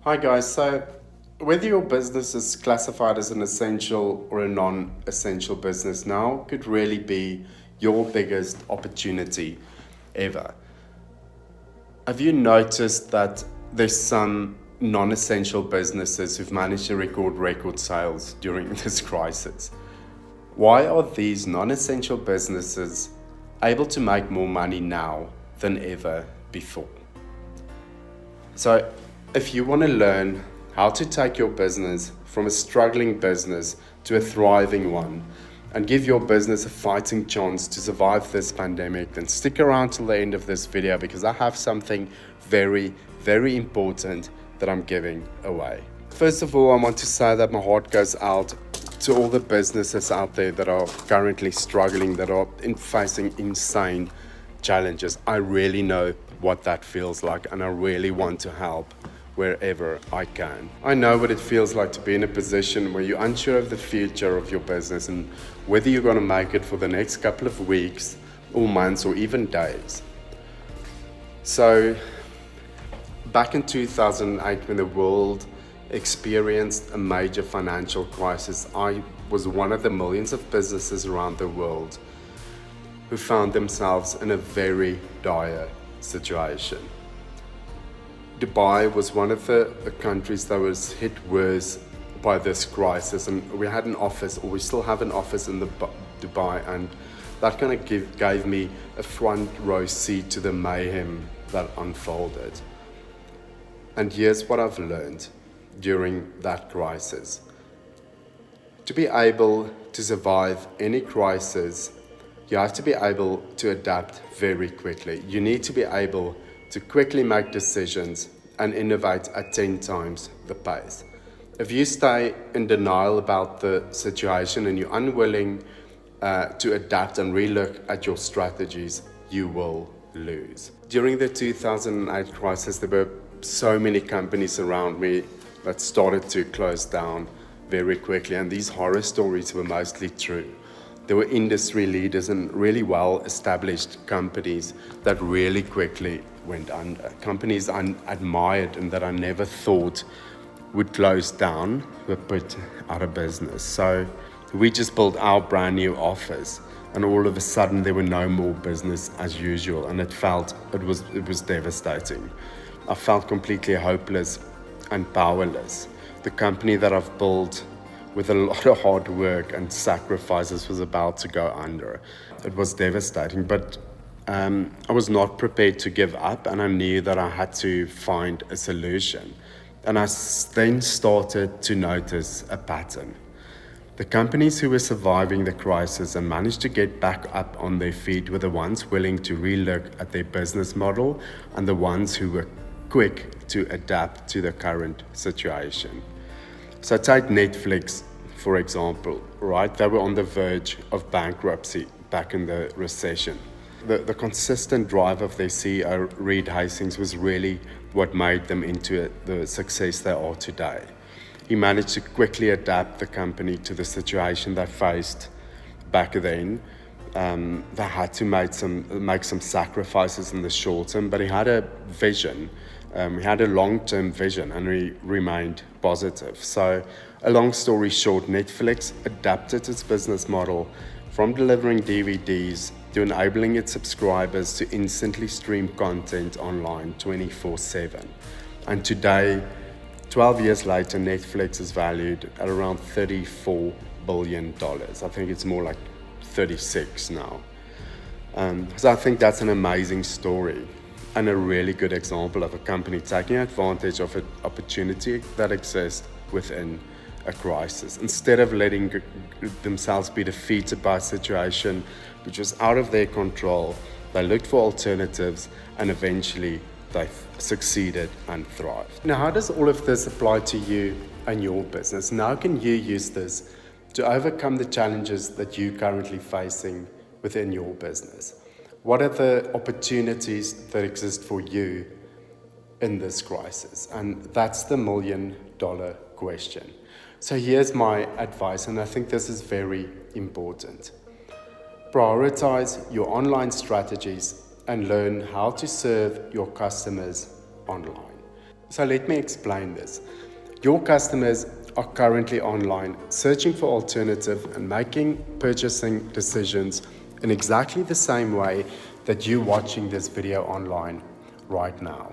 Hi guys, so whether your business is classified as an essential or a non-essential business now could really be your biggest opportunity ever. Have you noticed that there's some non-essential businesses who've managed to record sales during this crisis? Why are these non-essential businesses able to make more money now than ever before? So, if you want to learn how to take your business from a struggling business to a thriving one and give your business a fighting chance to survive this pandemic, then stick around till the end of this video because I have something very, very important that I'm giving away. First of all, I want to say that my heart goes out to all the businesses out there that are currently struggling, that are facing insane challenges. I really know what that feels like, and I really want to help wherever I can. I know what it feels like to be in a position where you're unsure of the future of your business and whether you're going to make it for the next couple of weeks or months or even days. So, back in 2008, when the world experienced a major financial crisis, I was one of the millions of businesses around the world who found themselves in a very dire situation. Dubai was one of the countries that was hit worse by this crisis, and we had an office, or we still have an office in Dubai, and that kind of gave me a front row seat to the mayhem that unfolded. And here's what I've learned during that crisis. To be able to survive any crisis, you have to be able to adapt very quickly. You need to be able to quickly make decisions and innovate at 10 times the pace. If you stay in denial about the situation and you're unwilling to adapt and relook at your strategies, you will lose. During the 2008 crisis, there were so many companies around me that started to close down very quickly, and these horror stories were mostly true. There were industry leaders and really well-established companies that really quickly went under. Companies I admired and that I never thought would close down were put out of business. So we just built our brand new office, and all of a sudden there were no more business as usual, and it was devastating. I felt completely hopeless and powerless. The company that I've built with a lot of hard work and sacrifices was about to go under. It was devastating, but I was not prepared to give up, and I knew that I had to find a solution. And I then started to notice a pattern. The companies who were surviving the crisis and managed to get back up on their feet were the ones willing to relook at their business model and the ones who were quick to adapt to the current situation. So take Netflix, for example, right? They were on the verge of bankruptcy back in the recession. The consistent drive of their CEO, Reed Hastings, was really what made them into the success they are today. He managed to quickly adapt the company to the situation they faced back then. They had to make some sacrifices in the short term, but he had a vision. He had a long-term vision, and he remained positive. So, a long story short, Netflix adapted its business model from delivering DVDs to enabling its subscribers to instantly stream content online 24/7. And today, 12 years later, Netflix is valued at around $34 billion. I think it's more like 36 now. So I think that's an amazing story and a really good example of a company taking advantage of an opportunity that exists within a crisis. Instead of letting themselves be defeated by a situation which was out of their control, they looked for alternatives, and eventually they succeeded and thrived. Now, how does all of this apply to you and your business? And how can you use this to overcome the challenges that you're currently facing within your business? What are the opportunities that exist for you in this crisis? And that's the million-dollar question. So here's my advice, and I think this is very important. Prioritize your online strategies and learn how to serve your customers online. So let me explain this. Your customers are currently online searching for alternative and making purchasing decisions in exactly the same way that you're watching this video online right now.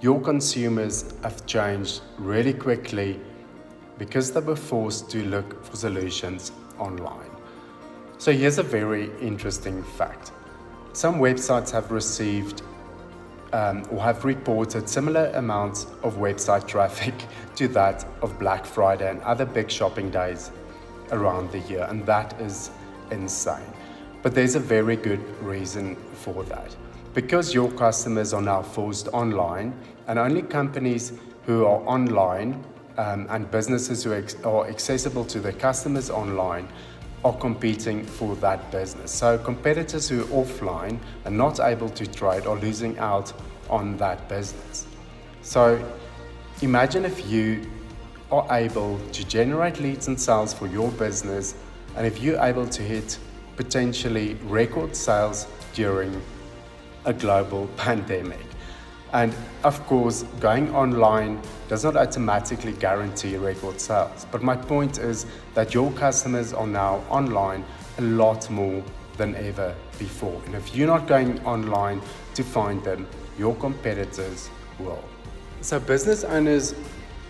Your consumers have changed really quickly because they were forced to look for solutions online. So here's a very interesting fact. Some websites have received or have reported similar amounts of website traffic to that of Black Friday and other big shopping days around the year, and that is insane. But there's a very good reason for that. Because your customers are now forced online, and only companies who are online and businesses who are accessible to their customers online are competing for that business. So competitors who are offline and not able to trade are losing out on that business. So imagine if you are able to generate leads and sales for your business, and if you're able to hit potentially record sales during a global pandemic. And of course, going online does not automatically guarantee record sales. But my point is that your customers are now online a lot more than ever before. And if you're not going online to find them, your competitors will. So business owners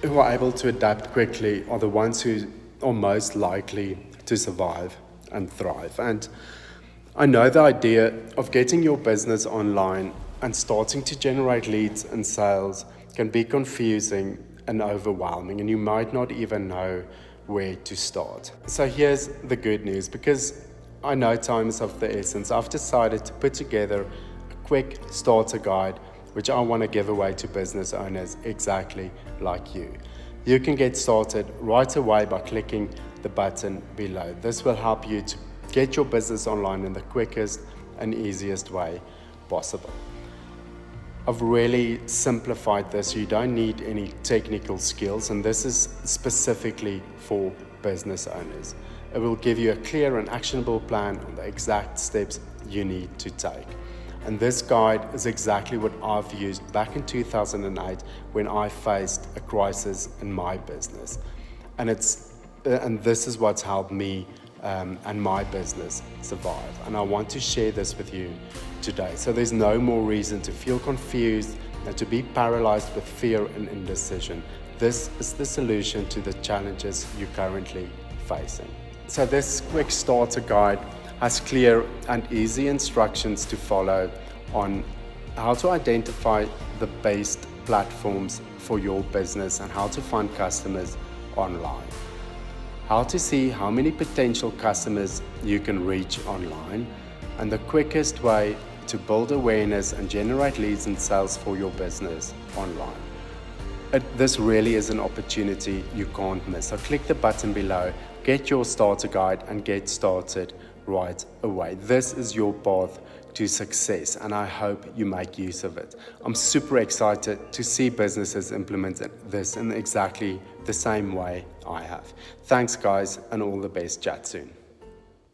who are able to adapt quickly are the ones who are most likely to survive and thrive. And I know the idea of getting your business online and starting to generate leads and sales can be confusing and overwhelming, and you might not even know where to start. So here's the good news, because I know time is of the essence. I've decided to put together a quick starter guide which I want to give away to business owners exactly like you. You can get started right away by clicking the button below. This will help you to get your business online in the quickest and easiest way possible. I've really simplified this. You don't need any technical skills, and this is specifically for business owners. It will give you a clear and actionable plan on the exact steps you need to take. And this guide is exactly what I've used back in 2008 when I faced a crisis in my business. And this is what's helped me and my business survive. And I want to share this with you today. So there's no more reason to feel confused and to be paralyzed with fear and indecision. This is the solution to the challenges you're currently facing. So this quick starter guide has clear and easy instructions to follow on how to identify the best platforms for your business and how to find customers online. How to see how many potential customers you can reach online, and the quickest way to build awareness and generate leads and sales for your business online. This really is an opportunity you can't miss. So click the button below, get your starter guide and get started right away. This is your path to success, and I hope you make use of it. I'm super excited to see businesses implement this in exactly the same way I have. Thanks guys, and all the best. Chat soon.